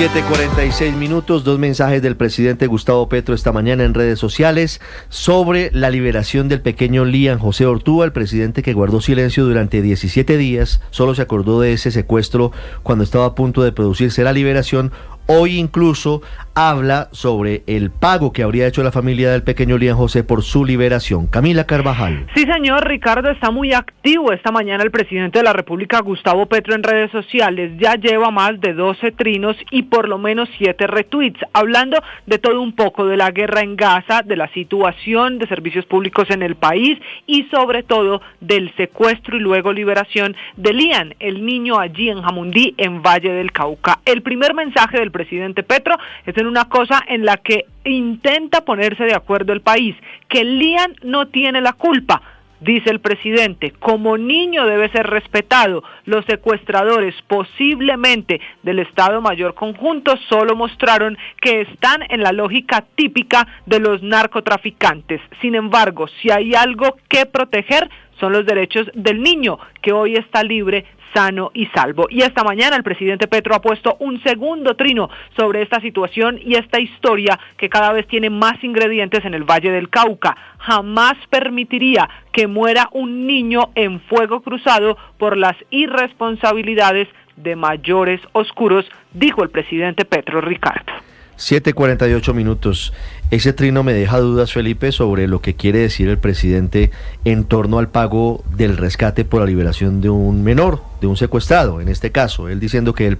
7:46, dos mensajes del presidente Gustavo Petro esta mañana en redes sociales sobre la liberación del pequeño Lian José Ortúa. El presidente, que guardó silencio durante 17 días, solo se acordó de ese secuestro cuando estaba a punto de producirse la liberación. Hoy incluso habla sobre el pago que habría hecho la familia del pequeño Lian José por su liberación. Camila Carvajal. Sí, señor Ricardo, está muy activo esta mañana el presidente de la República, Gustavo Petro, en redes sociales. Ya lleva más de 12 trinos y por lo menos 7 retweets, hablando de todo un poco, de la guerra en Gaza, de la situación de servicios públicos en el país y sobre todo del secuestro y luego liberación de Lian, el niño allí en Jamundí, en Valle del Cauca. El primer mensaje del presidente Petro es en una cosa en la que intenta ponerse de acuerdo el país, que Lian no tiene la culpa. Dice el presidente, como niño debe ser respetado. Los secuestradores, posiblemente del Estado Mayor Conjunto, solo mostraron que están en la lógica típica de los narcotraficantes. Sin embargo, si hay algo que proteger, son los derechos del niño, que hoy está libre, sano y salvo. Y esta mañana el presidente Petro ha puesto un segundo trino sobre esta situación y esta historia que cada vez tiene más ingredientes en el Valle del Cauca. Jamás permitiría que muera un niño en fuego cruzado por las irresponsabilidades de mayores oscuros, dijo el presidente Petro, Ricardo. 7:48. Ese trino me deja dudas, Felipe, sobre lo que quiere decir el presidente en torno al pago del rescate por la liberación de un menor, de un secuestrado, en este caso. Él diciendo que él,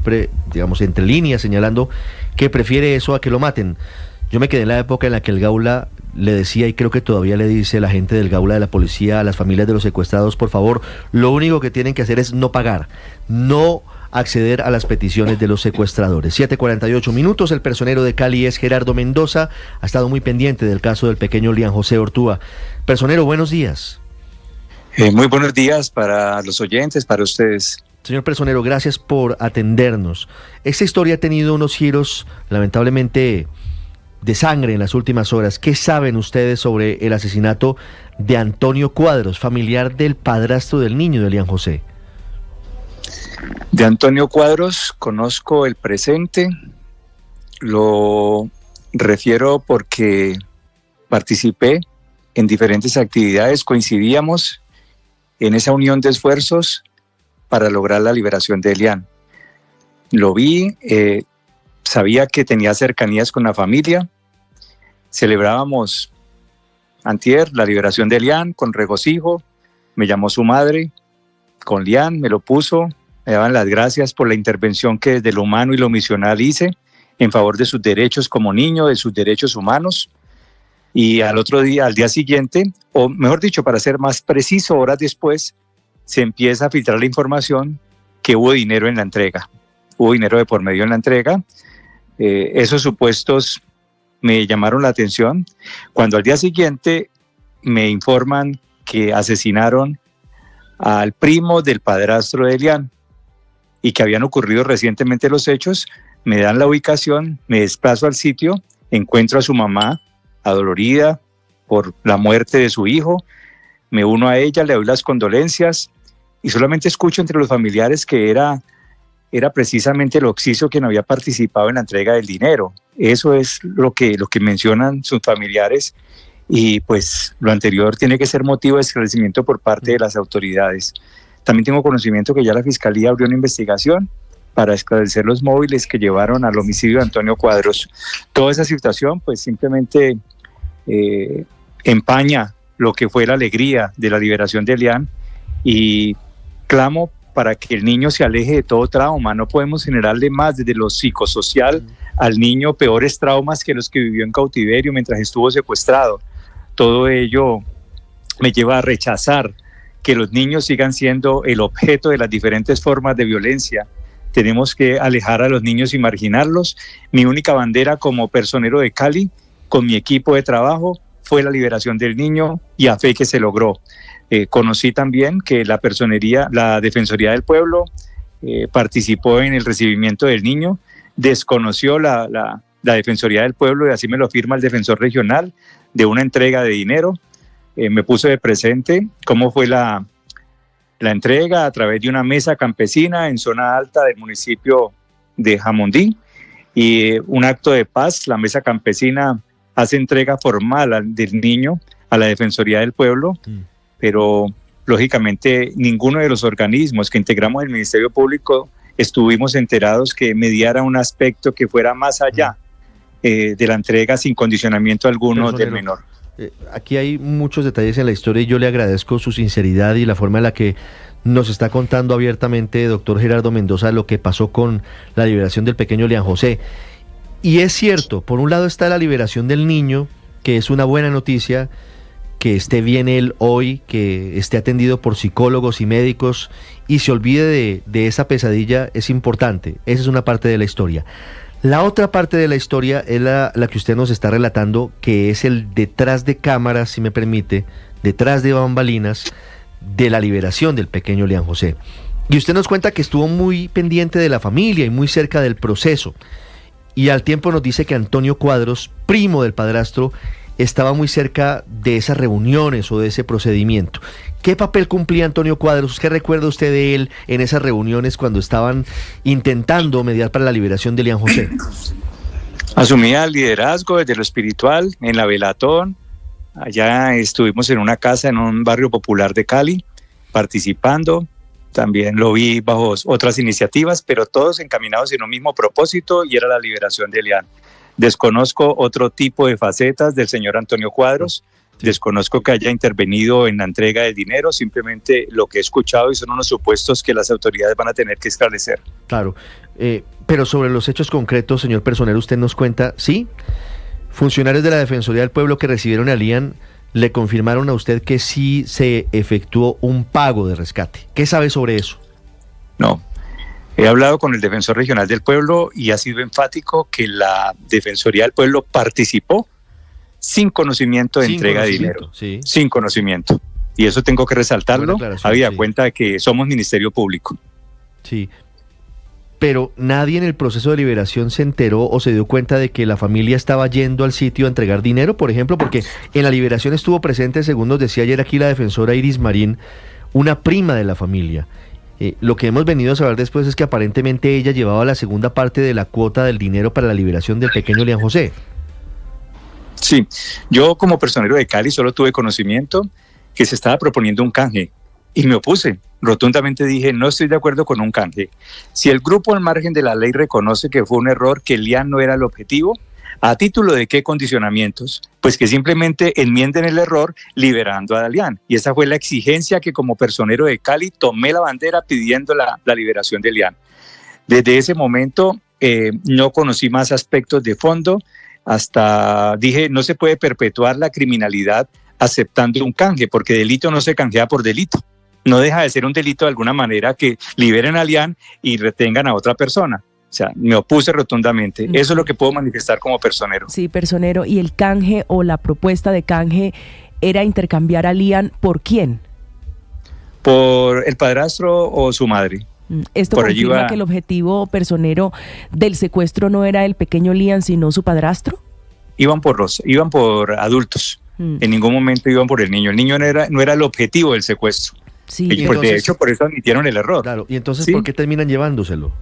digamos, entre líneas, señalando que prefiere eso a que lo maten. Yo me quedé en la época en la que el Gaula le decía, y creo que todavía le dice la gente del Gaula de la policía a las familias de los secuestrados: por favor, lo único que tienen que hacer es no pagar, no acceder a las peticiones de los secuestradores. 7:48. El personero de Cali es Gerardo Mendoza. Ha estado muy pendiente del caso del pequeño Lian José Ortúa. Personero, buenos días. Muy buenos días para los oyentes, para ustedes. Señor personero, gracias por atendernos. Esta historia ha tenido unos giros, lamentablemente, de sangre en las últimas horas. ¿Qué saben ustedes sobre el asesinato de Antonio Cuadros, familiar del padrastro del niño de Lian José? De Antonio Cuadros conozco el presente, lo refiero porque participé en diferentes actividades, coincidíamos en esa unión de esfuerzos para lograr la liberación de Lian. Lo vi, sabía que tenía cercanías con la familia, celebrábamos antier la liberación de Lian con regocijo, me llamó su madre con Lian, me lo puso. Me daban las gracias por la intervención que desde lo humano y lo misional hice en favor de sus derechos como niño, de sus derechos humanos. Y al día siguiente, o mejor dicho, para ser más preciso, horas después, se empieza a filtrar la información que hubo dinero en la entrega. Hubo dinero de por medio en la entrega. Esos supuestos me llamaron la atención. Cuando al día siguiente me informan que asesinaron al primo del padrastro de Lian, y que habían ocurrido recientemente los hechos, me dan la ubicación, me desplazo al sitio, encuentro a su mamá adolorida por la muerte de su hijo, me uno a ella, le doy las condolencias y solamente escucho entre los familiares que era precisamente el Oxiso quien había participado en la entrega del dinero. Eso es lo que mencionan sus familiares y pues lo anterior tiene que ser motivo de esclarecimiento por parte de las autoridades. También tengo conocimiento que ya la Fiscalía abrió una investigación para esclarecer los móviles que llevaron al homicidio de Antonio Cuadros. Toda esa situación pues simplemente empaña lo que fue la alegría de la liberación de Lian y clamo para que el niño se aleje de todo trauma. No podemos generarle más desde lo psicosocial al niño peores traumas que los que vivió en cautiverio mientras estuvo secuestrado. Todo ello me lleva a rechazar que los niños sigan siendo el objeto de las diferentes formas de violencia. Tenemos que alejar a los niños y marginarlos. Mi única bandera como personero de Cali, con mi equipo de trabajo, fue la liberación del niño y a fe que se logró. Conocí también que la Defensoría del Pueblo participó en el recibimiento del niño, desconoció la Defensoría del Pueblo, y así me lo firma el defensor regional, de una entrega de dinero. Me puso de presente cómo fue la entrega a través de una mesa campesina en zona alta del municipio de Jamundí, y un acto de paz, la Mesa Campesina hace entrega formal del niño a la Defensoría del Pueblo, pero lógicamente ninguno de los organismos que integramos el Ministerio Público estuvimos enterados que mediara un aspecto que fuera más allá de la entrega sin condicionamiento alguno del menor. Aquí hay muchos detalles en la historia y yo le agradezco su sinceridad y la forma en la que nos está contando abiertamente, doctor Gerardo Mendoza, lo que pasó con la liberación del pequeño Elian José. Y es cierto, por un lado está la liberación del niño, que es una buena noticia, que esté bien él hoy, que esté atendido por psicólogos y médicos y se olvide de esa pesadilla, es importante. Esa es una parte de la historia. La otra parte de la historia es la que usted nos está relatando, que es el detrás de cámaras, si me permite, detrás de bambalinas, de la liberación del pequeño Elian José. Y usted nos cuenta que estuvo muy pendiente de la familia y muy cerca del proceso. Y al tiempo nos dice que Antonio Cuadros, primo del padrastro, estaba muy cerca de esas reuniones o de ese procedimiento. ¿Qué papel cumplía Antonio Cuadros? ¿Qué recuerda usted de él en esas reuniones cuando estaban intentando mediar para la liberación de Elian José? Asumía el liderazgo desde lo espiritual, en la Velatón. Allá estuvimos en una casa en un barrio popular de Cali, participando. También lo vi bajo otras iniciativas, pero todos encaminados en un mismo propósito, y era la liberación de Elian. Desconozco otro tipo de facetas del señor Antonio Cuadros, desconozco que haya intervenido en la entrega del dinero, simplemente lo que he escuchado y son unos supuestos que las autoridades van a tener que esclarecer. Claro, pero sobre los hechos concretos, señor Personero, usted nos cuenta, ¿sí? Funcionarios de la Defensoría del Pueblo que recibieron a Elian le confirmaron a usted que sí se efectuó un pago de rescate. ¿Qué sabe sobre eso? No. He hablado con el Defensor Regional del Pueblo y ha sido enfático que la Defensoría del Pueblo participó sin conocimiento de entrega de dinero, sí. Sin conocimiento. Y eso tengo que resaltarlo, habida cuenta de que somos Ministerio Público. Sí, pero nadie en el proceso de liberación se enteró o se dio cuenta de que la familia estaba yendo al sitio a entregar dinero, por ejemplo, porque en la liberación estuvo presente, según nos decía ayer aquí la defensora Iris Marín, una prima de la familia. Lo que hemos venido a saber después es que aparentemente ella llevaba la segunda parte de la cuota del dinero para la liberación del pequeño Elian José. Sí, yo como personero de Cali solo tuve conocimiento que se estaba proponiendo un canje y me opuse. Rotundamente dije, no estoy de acuerdo con un canje. Si el grupo al margen de la ley reconoce que fue un error, que Elian no era el objetivo, ¿a título de qué condicionamientos? Pues que simplemente enmienden el error liberando a Elian. Y esa fue la exigencia que como personero de Cali tomé la bandera pidiendo la liberación de Elian. Desde ese momento no conocí más aspectos de fondo, hasta dije, no se puede perpetuar la criminalidad aceptando un canje, porque delito no se canjea por delito. No deja de ser un delito de alguna manera que liberen a Elian y retengan a otra persona. O sea, me opuse rotundamente. Eso es lo que puedo manifestar como personero. Sí, personero. ¿Y el canje o la propuesta de canje era intercambiar a Elian por quién? Por el padrastro o su madre. ¿Esto confirma que el objetivo, personero, del secuestro no era el pequeño Elian, sino su padrastro? Iban por adultos. En ningún momento iban por el niño. El niño no era el objetivo del secuestro. Sí. Y entonces, de hecho, por eso admitieron el error. Claro. ¿Y entonces ¿sí? ¿Por qué terminan llevándoselo?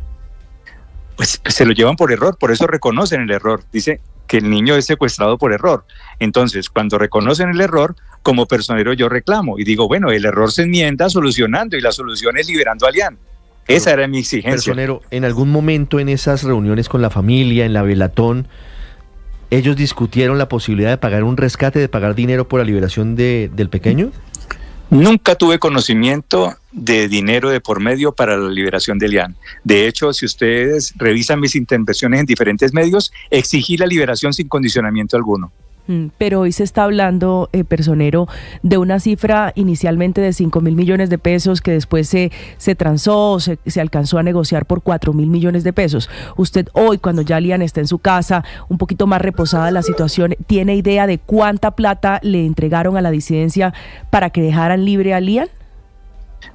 Pues se lo llevan por error, por eso reconocen el error. Dice que el niño es secuestrado por error. Entonces, cuando reconocen el error, como personero yo reclamo y digo, bueno, el error se enmienda solucionando y la solución es liberando a Elian. Esa era mi exigencia. Personero, en algún momento en esas reuniones con la familia, en la Velatón, ¿ellos discutieron la posibilidad de pagar un rescate, de pagar dinero por la liberación del pequeño? Nunca tuve conocimiento de dinero de por medio para la liberación de Elian. De hecho, si ustedes revisan mis intervenciones en diferentes medios, exigí la liberación sin condicionamiento alguno. Pero hoy se está hablando, personero, de una cifra inicialmente de 5.000 millones de pesos que después se transó, se alcanzó a negociar por 4.000 millones de pesos. Usted hoy, cuando ya Elian está en su casa, un poquito más reposada la situación, ¿tiene idea de cuánta plata le entregaron a la disidencia para que dejaran libre a Elian?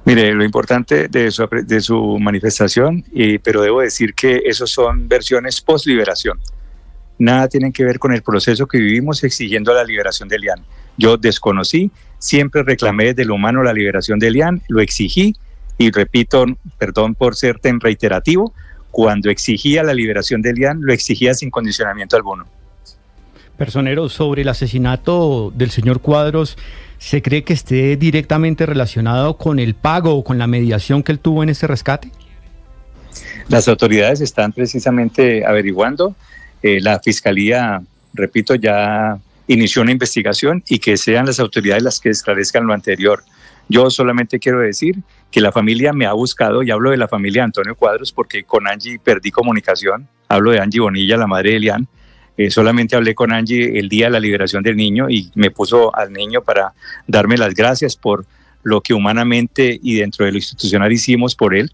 Mire, lo importante de su manifestación, pero debo decir que esos son versiones post-liberación. Nada tienen que ver con el proceso que vivimos exigiendo la liberación de Elian. Yo desconocí, siempre reclamé desde lo humano la liberación de Elian, lo exigí y repito, perdón por ser tan reiterativo, cuando exigía la liberación de Elian, lo exigía sin condicionamiento alguno. Personero, sobre el asesinato del señor Cuadros, ¿se cree que esté directamente relacionado con el pago o con la mediación que él tuvo en ese rescate? Las autoridades están precisamente averiguando. La Fiscalía, repito, ya inició una investigación y que sean las autoridades las que esclarezcan lo anterior. Yo solamente quiero decir que la familia me ha buscado, y hablo de la familia de Antonio Cuadros porque con Angie perdí comunicación. Hablo de Angie Bonilla, la madre de Elian. Solamente hablé con Angie el día de la liberación del niño y me puso al niño para darme las gracias por lo que humanamente y dentro de lo institucional hicimos por él.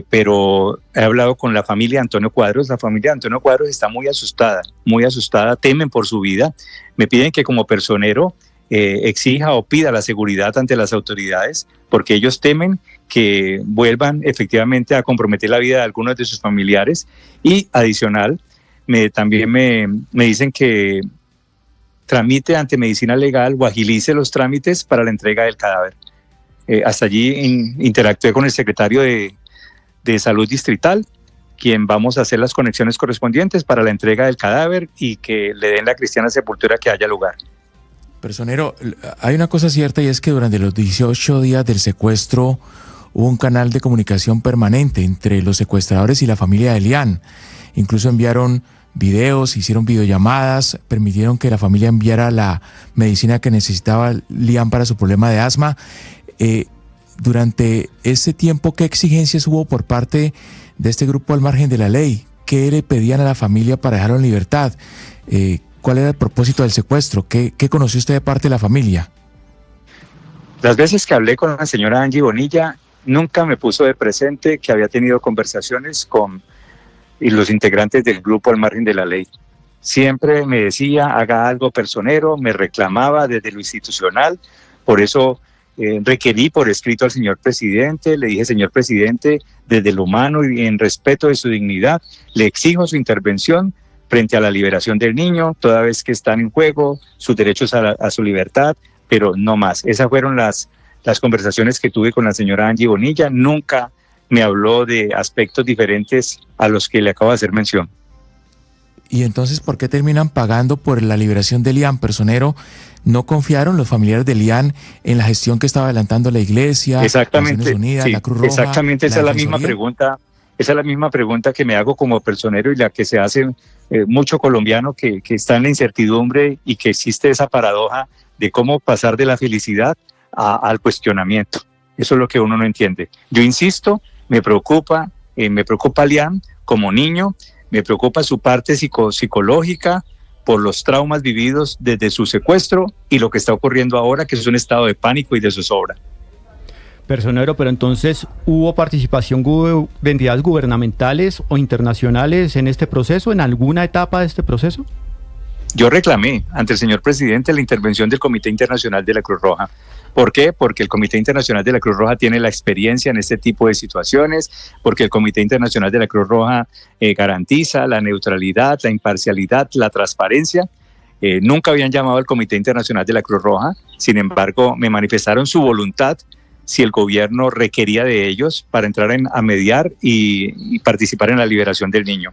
Pero he hablado con la familia de Antonio Cuadros. La familia de Antonio Cuadros está muy asustada, temen por su vida. Me piden que como personero exija o pida la seguridad ante las autoridades, porque ellos temen que vuelvan efectivamente a comprometer la vida de algunos de sus familiares. Y adicional, también me dicen que tramite ante medicina legal o agilice los trámites para la entrega del cadáver. Hasta allí interactué con el secretario de Salud Distrital, quien vamos a hacer las conexiones correspondientes para la entrega del cadáver y que le den la cristiana sepultura que haya lugar. Personero, hay una cosa cierta, y es que durante los 18 días del secuestro hubo un canal de comunicación permanente entre los secuestradores y la familia de Elian. Incluso enviaron videos, hicieron videollamadas, permitieron que la familia enviara la medicina que necesitaba Elian para su problema de asma. Durante ese tiempo, ¿qué exigencias hubo por parte de este grupo al margen de la ley? ¿Qué le pedían a la familia para dejarlo en libertad? ¿Cuál era el propósito del secuestro? ¿Qué conoció usted de parte de la familia? Las veces que hablé con la señora Angie Bonilla, nunca me puso de presente que había tenido conversaciones con los integrantes del grupo al margen de la ley. Siempre me decía, haga algo personero, me reclamaba desde lo institucional. Por eso requerí por escrito al señor presidente, le dije: señor presidente, desde lo humano y en respeto de su dignidad, le exijo su intervención frente a la liberación del niño, toda vez que están en juego sus derechos a su libertad, pero no más. Esas fueron las conversaciones que tuve con la señora Angie Bonilla. Nunca me habló de aspectos diferentes a los que le acabo de hacer mención. ¿Y entonces por qué terminan pagando por la liberación de Elian, personero? ¿No confiaron los familiares de Elian en la gestión que estaba adelantando la Iglesia, Naciones Unidas, sí, la Cruz Roja? Exactamente, esa es la misma pregunta. Esa es la misma pregunta que me hago como personero y la que se hace mucho colombiano que está en la incertidumbre, y que existe esa paradoja de cómo pasar de la felicidad al cuestionamiento. Eso es lo que uno no entiende. Yo insisto, me preocupa Elian como niño, me preocupa su parte psicológica por los traumas vividos desde su secuestro y lo que está ocurriendo ahora, que es un estado de pánico y de zozobra. Personero, pero entonces, ¿hubo participación de entidades gubernamentales o internacionales en este proceso, en alguna etapa de este proceso? Yo reclamé ante el señor presidente la intervención del Comité Internacional de la Cruz Roja. ¿Por qué? Porque el Comité Internacional de la Cruz Roja tiene la experiencia en este tipo de situaciones, porque el Comité Internacional de la Cruz Roja garantiza la neutralidad, la imparcialidad, la transparencia. Nunca habían llamado al Comité Internacional de la Cruz Roja, sin embargo, me manifestaron su voluntad si el gobierno requería de ellos para entrar a mediar y participar en la liberación del niño.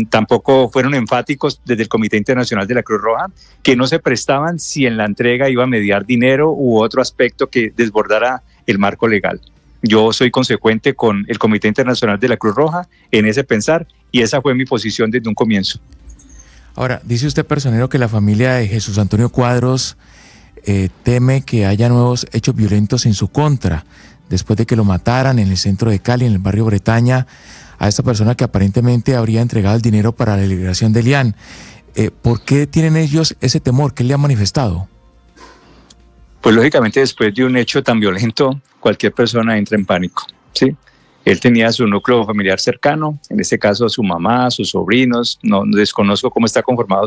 Tampoco fueron enfáticos desde el Comité Internacional de la Cruz Roja que no se prestaban si en la entrega iba a mediar dinero u otro aspecto que desbordara el marco legal. Yo soy consecuente con el Comité Internacional de la Cruz Roja en ese pensar, y esa fue mi posición desde un comienzo. Ahora, dice usted, personero, que la familia de Jesús Antonio Cuadros teme que haya nuevos hechos violentos en su contra, después de que lo mataran en el centro de Cali, en el barrio Bretaña, a esta persona que aparentemente habría entregado el dinero para la liberación de Elian. ¿Por qué tienen ellos ese temor? ¿Qué le han manifestado? Pues lógicamente, después de un hecho tan violento, cualquier persona entra en pánico, ¿sí? Él tenía su núcleo familiar cercano, en este caso su mamá, sus sobrinos. No desconozco cómo está conformado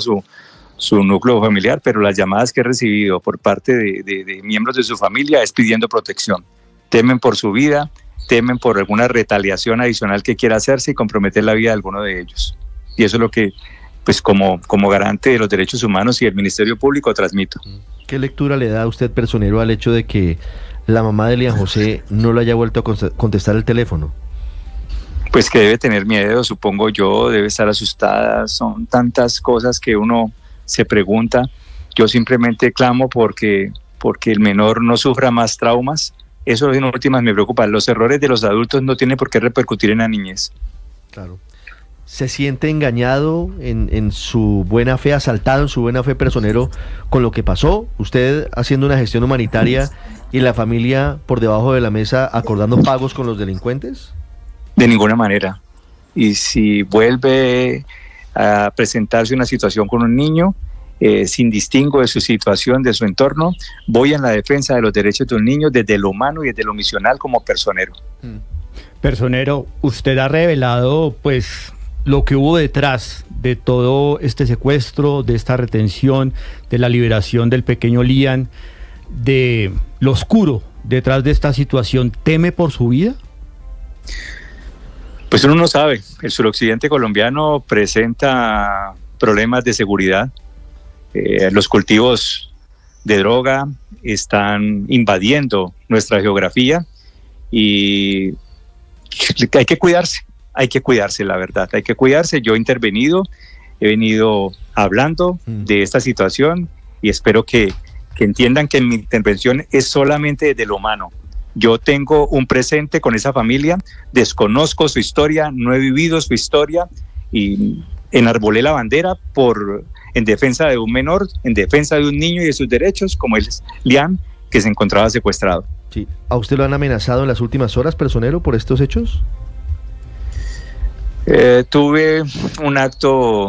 su núcleo familiar, pero las llamadas que he recibido por parte de miembros de su familia es pidiendo protección. Temen por su vida, temen por alguna retaliación adicional que quiera hacerse y comprometer la vida de alguno de ellos. Y eso es lo que, pues como garante de los derechos humanos y el Ministerio Público, transmito. ¿Qué lectura le da a usted, personero, al hecho de que la mamá de Elian José no le haya vuelto a contestar el teléfono? Pues que debe tener miedo, supongo yo, debe estar asustada, son tantas cosas que uno se pregunta. Yo simplemente clamo porque el menor no sufra más traumas. Eso en últimas me preocupa. Los errores de los adultos no tienen por qué repercutir en la niñez. Claro. ¿Se siente engañado en su buena fe, asaltado en su buena fe, personero, con lo que pasó? Usted haciendo una gestión humanitaria y la familia por debajo de la mesa acordando pagos con los delincuentes. De ninguna manera. Y si vuelve a presentarse una situación con un niño, sin distingo de su situación, de su entorno, voy en la defensa de los derechos de un niño desde lo humano y desde lo misional como personero. Personero, usted ha revelado pues lo que hubo detrás de todo este secuestro, de esta retención, de la liberación del pequeño Liam, de lo oscuro detrás de esta situación. ¿Teme por su vida? Pues uno no sabe. El suroccidente colombiano presenta problemas de seguridad. Los cultivos de droga están invadiendo nuestra geografía y hay que cuidarse, la verdad, hay que cuidarse. Yo he venido hablando de esta situación y espero que entiendan que mi intervención es solamente desde lo humano. Yo tengo un presente con esa familia, desconozco su historia, no he vivido su historia y enarbolé la bandera en defensa de un menor, en defensa de un niño y de sus derechos, como es Liam, que se encontraba secuestrado. Sí. ¿A usted lo han amenazado en las últimas horas, personero, por estos hechos? Tuve un acto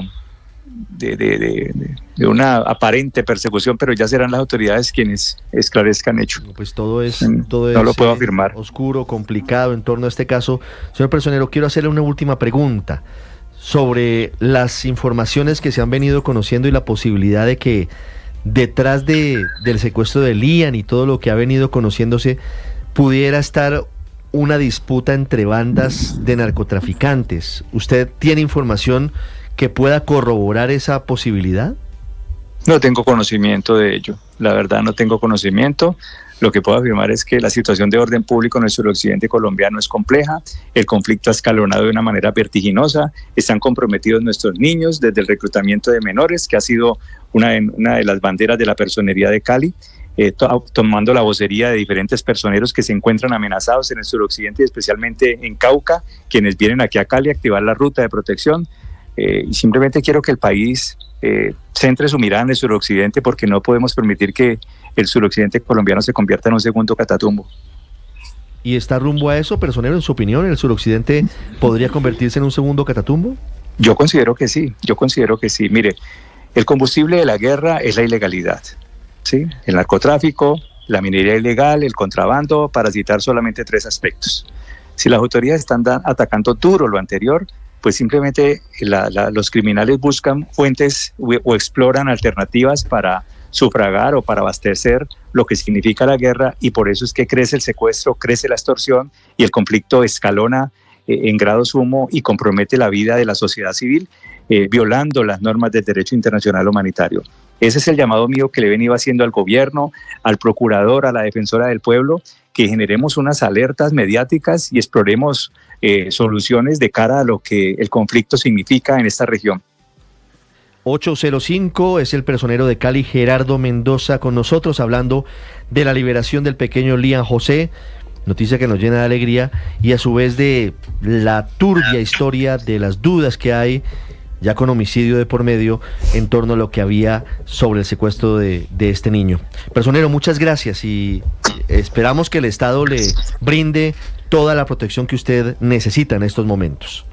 de una aparente persecución, pero ya serán las autoridades quienes esclarezcan hecho. Pues todo es no lo puedo afirmar. Oscuro, complicado en torno a este caso. Señor personero, quiero hacerle una última pregunta sobre las informaciones que se han venido conociendo y la posibilidad de que detrás del secuestro de Liam y todo lo que ha venido conociéndose pudiera estar una disputa entre bandas de narcotraficantes. ¿Usted tiene información que pueda corroborar esa posibilidad? No tengo conocimiento de ello, la verdad no tengo conocimiento. Lo que puedo afirmar es que la situación de orden público en el suroccidente colombiano es compleja, el conflicto ha escalonado de una manera vertiginosa, están comprometidos nuestros niños desde el reclutamiento de menores, que ha sido una de las banderas de la personería de Cali, tomando la vocería de diferentes personeros que se encuentran amenazados en el suroccidente y especialmente en Cauca, quienes vienen aquí a Cali a activar la ruta de protección. Y simplemente quiero que el país centre su mirada en el suroccidente, porque no podemos permitir que el suroccidente colombiano se convierta en un segundo Catatumbo. ¿Y está rumbo a eso, personero? En su opinión, ¿el suroccidente podría convertirse en un segundo Catatumbo? Yo considero que sí. Mire, el combustible de la guerra es la ilegalidad, ¿sí? El narcotráfico, la minería ilegal, el contrabando, para citar solamente 3 aspectos. Si las autoridades están atacando duro lo anterior, pues simplemente los criminales buscan fuentes o exploran alternativas para sufragar o para abastecer lo que significa la guerra, y por eso es que crece el secuestro, crece la extorsión y el conflicto escalona en grado sumo y compromete la vida de la sociedad civil, violando las normas del derecho internacional humanitario. Ese es el llamado mío que le he venido haciendo al gobierno, al procurador, a la defensora del pueblo, que generemos unas alertas mediáticas y exploremos soluciones de cara a lo que el conflicto significa en esta región. 805 es el personero de Cali, Gerardo Mendoza, con nosotros hablando de la liberación del pequeño Liam José, noticia que nos llena de alegría, y a su vez de la turbia historia, de las dudas que hay, ya con homicidio de por medio, en torno a lo que había sobre el secuestro de este niño. Personero, muchas gracias y esperamos que el Estado le brinde toda la protección que usted necesita en estos momentos.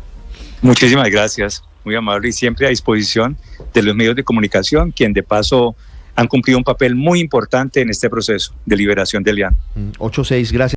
Muchísimas gracias, muy amable y siempre a disposición de los medios de comunicación, quien de paso han cumplido un papel muy importante en este proceso de liberación de Liam. 86, gracias.